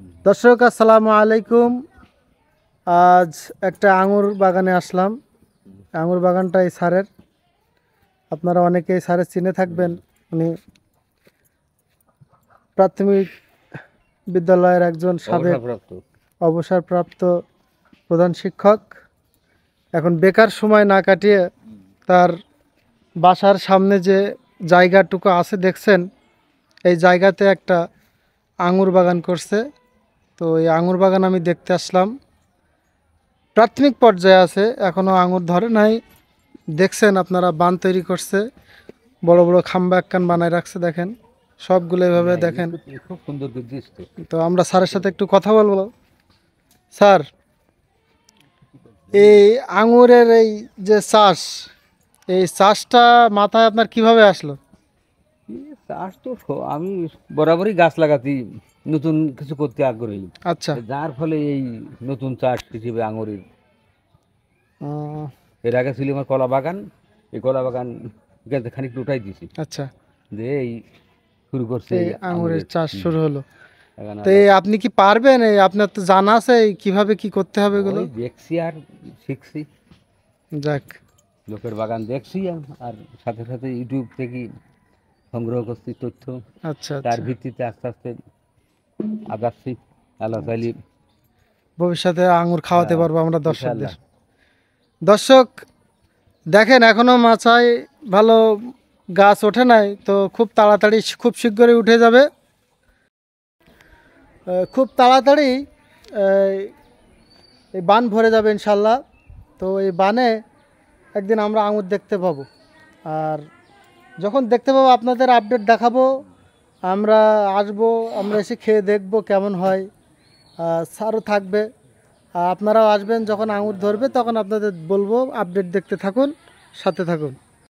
দর্শক আসসালামু আলাইকুম। আজ একটা আঙুর বাগানে আসলাম। আঙুর বাগানটা এই স্যারের, আপনারা অনেকেই স্যারের চিনে থাকবেন। উনি প্রাথমিক বিদ্যালয়ের একজন সাবেক অবসরপ্রাপ্ত প্রধান শিক্ষক। এখন বেকার সময় না কাটিয়ে তার বাসার সামনে যে জায়গাটুকু আছে দেখছেন, এই জায়গাতে একটা আঙুর বাগান করছে। তো এই আঙুর বাগান আমি দেখতে আসলাম। প্রাথমিক পর্যায়ে আছে, এখনও আঙুর ধরে নাই। দেখছেন আপনারা, বান তৈরি করছে, বড় বড় খাম্বা একখান বানায় রাখছে, দেখেন সবগুলো এভাবে দেখেন। খুব সুন্দর দৃশ্য। তো আমরা স্যারের সাথে একটু কথা বলবো। স্যার, এই আঙুরের এই যে চাষ, এই চাষটা মাথায় আপনার কিভাবে আসলো? চাষ তো আমি বরাবরই গাছ লাগাতে, নতুন কিছু করতে আগ্রহী। আচ্ছা। যার ফলে এই নতুন চাষ হিসেবে আঙুরের। আহ, এর আগে ছিল আমার কলা বাগান। এই কলা বাগান খানিকটা উঠাই দিয়েছি, আচ্ছা, যে এই শুরু করছে এই এই আঙুরের আঙুরের। চাষ শুরু হলো। এখন তো এই আপনি কি পারবেন? এই আপনার তো জানা আছে এই কিভাবে কি করতে হবে এগুলো? ওই দেখছি আর শিখছি, যাক। লোকের বাগান দেখছি, আর সাথে সাথে ইউটিউব থেকে সংগ্রহ করছি তথ্য। আচ্ছা তার আচ্ছা, ভিত্তিতে আস্তে আস্তে আগাচ্ছি। আল্লাহ চাইলে ভবিষ্যতে আঙুর খাওয়াতে পারবো আমরা দর্শকদের। ইনশাআল্লাহ। দর্শক দেখেন, এখনো মাচায় ভালো গাছ ওঠে নাই, তো খুব তাড়াতাড়ি, খুব শীঘ্রই উঠে যাবে। খুব তাড়াতাড়ি এই বান ভরে যাবে ইনশাল্লাহ। তো এই বানে একদিন আমরা আঙুর দেখতে পাবো, আর যখন দেখতে পাবো আপনাদের আপডেট দেখাবো। আমরা আসবো, আমরা এসে খেয়ে দেখবো কেমন হয়। স্যারও থাকবে, আপনারাও আসবেন, যখন আঙুর ধরবে তখন আপনাদের বলবো। আপডেট দেখতে থাকুন, সাথে থাকুন।